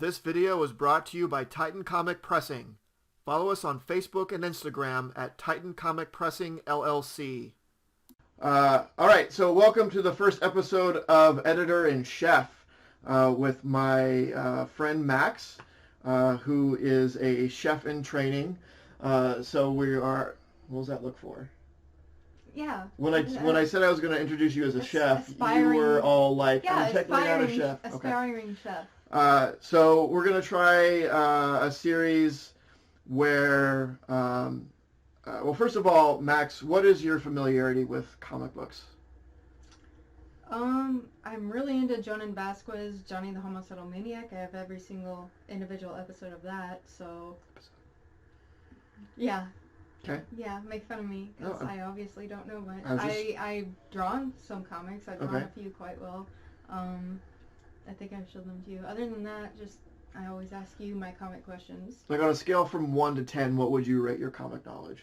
This video is brought to you by Titan Comic Pressing. Follow us on Facebook and Instagram at Titan Comic Pressing LLC. All right, so welcome to the first episode of Editor and Chef with my friend Max, who is a chef in training. So we are. What was that look for? Yeah. When I said I was going to introduce you as a chef, aspiring, you were all like, yeah, "I'm technically not a chef." Aspiring chef. So we're going to try a series where, well, first of all, Max, what is your familiarity with comic books? I'm really into Jonan Vasquez, Johnny the Homicidal Maniac. I have every single individual episode of that, so... Yeah. Okay. Yeah, make fun of me, because I obviously don't know much. I've drawn some comics. I've drawn Okay. a few quite well. I think I've showed them to you. Other than that, just, I always ask you my comic questions. Like on a scale from 1 to 10, what would you rate your comic knowledge?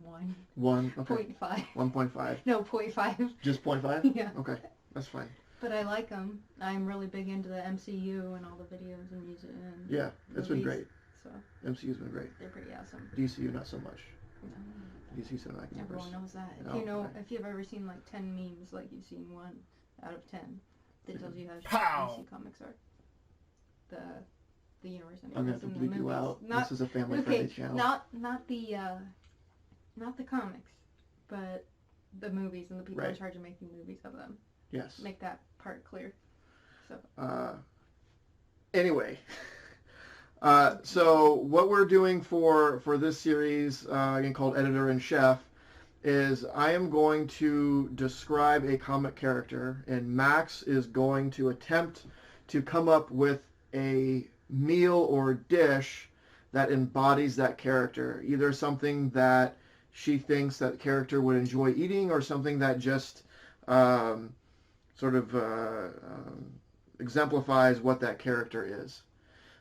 1. 1? Okay. 0.5. 1.5. No, 0.5. Just 0.5? Yeah. Okay, that's fine. But I like them. I'm really big into the MCU and all the videos and music and Yeah, it's been great. So MCU's been great. they're pretty awesome. DCU not so much. No, DC Cinematic Universe. everyone knows that. No, If you know, right. if you've ever seen like 10 memes, like you've seen 1 out of 10, that tells you how Pow! shit DC comics are. The universe. I'm gonna have to anyways, and the bleep you movies. out. Not, This is a family-friendly okay, channel. not the comics, but the movies and the people in Right. charge of making movies of them. Yes. Make that part clear. So. Anyway, so what we're doing for this series, again called Editor and Chef, is I am going to describe a comic character, and Max is going to attempt to come up with a meal or dish that embodies that character, either something that she thinks that character would enjoy eating, or something that just exemplifies what that character is.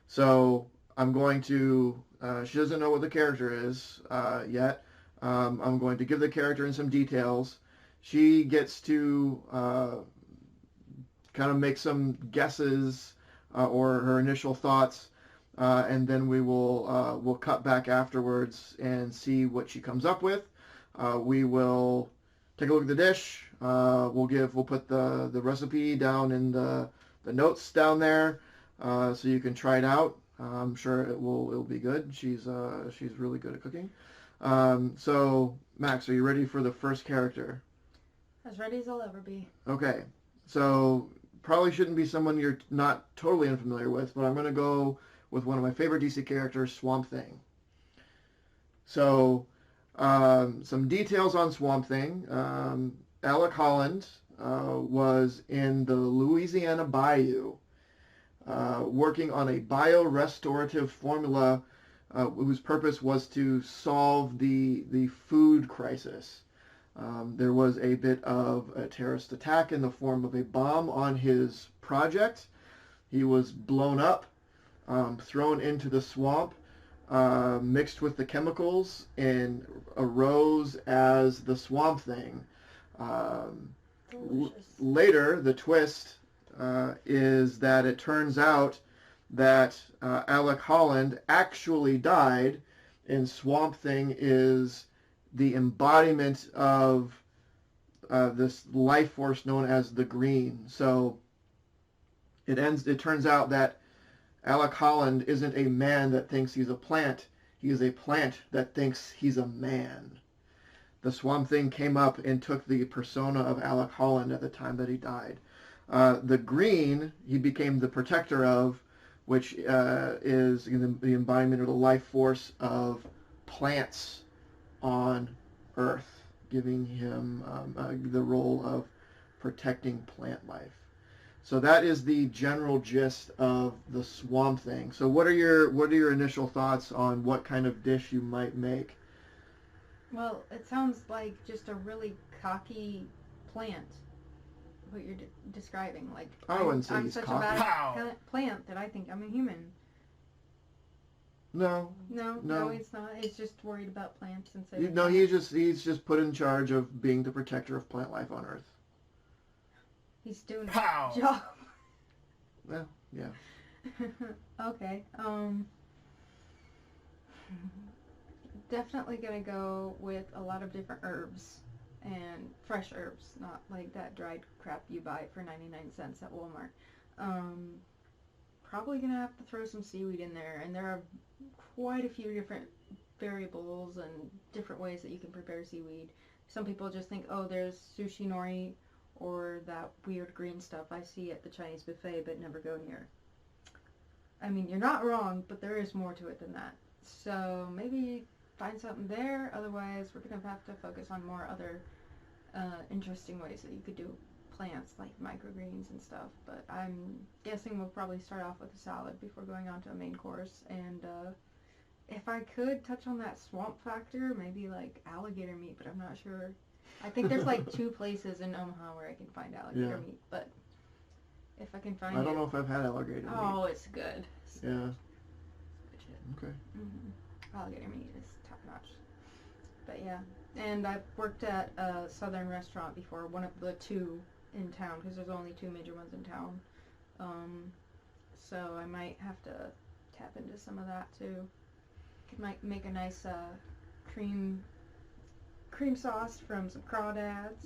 So I'm going to, she doesn't know what the character is yet. I'm going to give the character in some details. She gets to kind of make some guesses or her initial thoughts, and then we'll cut back afterwards and see what she comes up with. We will take a look at the dish. We'll put the recipe down in the notes down there, so you can try it out. I'm sure it'll be good. She's really good at cooking. So Max, are you ready for the first character? As ready as I'll ever be. Okay. So probably shouldn't be someone you're not totally unfamiliar with, but I'm going to go with one of my favorite DC characters, Swamp Thing. So some details on Swamp Thing. Alec Holland was in the Louisiana Bayou working on a biorestorative formula whose purpose was to solve the food crisis. There was a bit of a terrorist attack in the form of a bomb on his project. He was blown up, thrown into the swamp, mixed with the chemicals, and arose as the Swamp Thing. Later, the twist is that it turns out that Alec Holland actually died, and Swamp Thing is the embodiment of this life force known as the Green. So it turns out that Alec Holland isn't a man that thinks he's a plant. He is a plant that thinks he's a man. The Swamp Thing came up and took the persona of Alec Holland at the time that he died. The Green, he became the protector of, which is the embodiment of the life force of plants on Earth, giving him the role of protecting plant life. So that is the general gist of the Swamp Thing. So what are your initial thoughts on what kind of dish you might make? Well, it sounds like just a really cocky plant. What you're describing, like I wouldn't say I'm he's such cocky. a bad plant that I think I'm a human. No, No, he's not. He's just worried about plants and saving. no, he's just put in charge of being the protector of plant life on Earth. He's doing a job. Well, yeah. Okay. Definitely gonna go with a lot of different herbs and fresh herbs, not like that dried crap you buy for 99 cents at Walmart. Um, Probably gonna have to throw some seaweed in there, and there are quite a few different variables and different ways that you can prepare seaweed. Some people just think, oh, there's sushi nori or that weird green stuff I see at the Chinese buffet but never go near. I mean, you're not wrong, but there is more to it than that. So maybe find something there. Otherwise, we're going to have to focus on more other interesting ways that you could do plants like microgreens and stuff. But I'm guessing we'll probably start off with a salad before going on to a main course. And if I could touch on that swamp factor, maybe like alligator meat, but I'm not sure. I think there's like 2 places in Omaha where I can find alligator meat, but if I can find I don't know if I've had alligator meat. Oh, it's good. Yeah. It's good. Okay. Mm-hmm. Alligator meat is top notch. But yeah, and I've worked at a southern restaurant before, one of the 2 in town, because there's only 2 major ones in town. So I might have to tap into some of that too. Might make a nice cream sauce from some crawdads,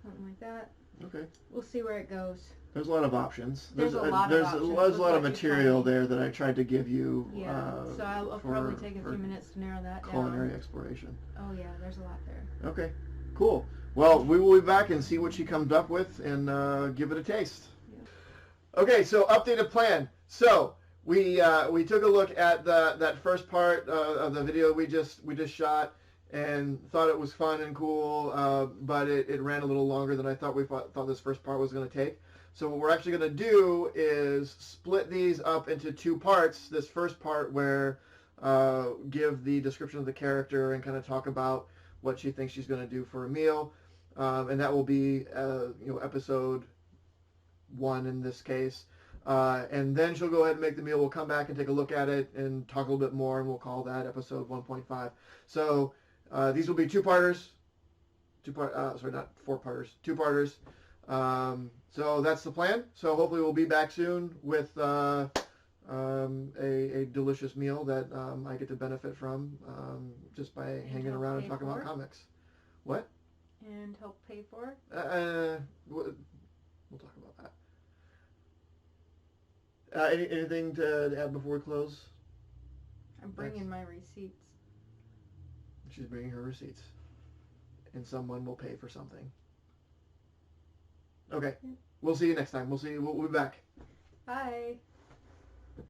something like that. Okay. We'll see where it goes. There's a lot of options. There's a lot there's of options. There's a lot of What material you're there that I tried to give you. Yeah, so I'll probably take a few minutes to narrow that culinary down. exploration. Oh yeah, there's a lot there. Okay, cool. Well, we will be back and see what she comes up with and give it a taste. Yeah. Okay, so updated plan. So we took a look at that first part of the video we just shot and thought it was fun and cool, but it ran a little longer than I thought thought this first part was going to take. So what we're actually going to do is split these up into 2 parts. This first part where give the description of the character and kind of talk about what she thinks she's going to do for a meal, and that will be episode 1 in this case. And then she'll go ahead and make the meal. We'll come back and take a look at it and talk a little bit more, and we'll call that episode 1.5. So these will be 2-parters. Sorry, not 4-parters. 2-parters. So that's the plan. So hopefully we'll be back soon with a delicious meal that I get to benefit from just by hanging around and talking about comics. What? And help pay for? We'll talk about that. Anything to add before we close? I'm bringing my receipts. She's bringing her receipts. And someone will pay for something. Okay. We'll see you next time. We'll be back. Bye.